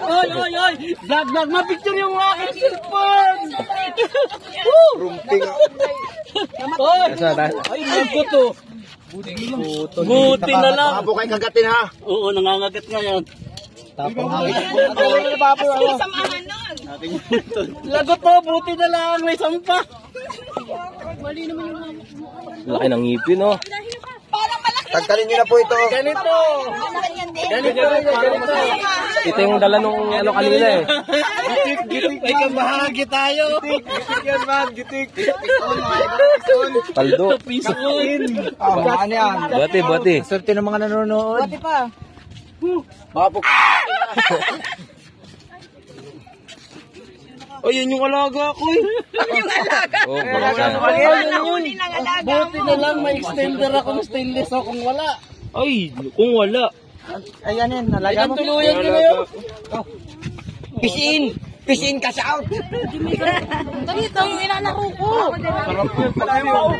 Oy, oy, oy! Vlog, vlog! Ma-picture yung aking cellphone! Rumping. Oy! Ay, naguto! Buti na lang! Baka po kayo kagatin ha. Oo, nangangagat ngayon. Tapos Samahan nun. Lagot to, buti na lang, may sampa. Laki ng ngipin, oh. Parang malaki. tagtalin nyo na po ito. Ganito. Ganyan din. Ganito. Ito yung dala nung ano kanina eh. Gitik, may kabahagi tayo. Gitik yan man, gitik. Paldo. Pisuin. Ano yan? Buati, buati. Swerte ng mga nanonood. Pati pa. Babok. Ayun yung alaga ko eh. Yung alaga. Oh, baka. Nahuli ng alaga Buti mo. na lang may extender akong stainless o kung wala. Ay, kung wala. Ayan yan, nalaga mo. Tuluyan ko na yun. Pisin! Pisin ka sa out! Dito yung inanaro ko. Sarap yun.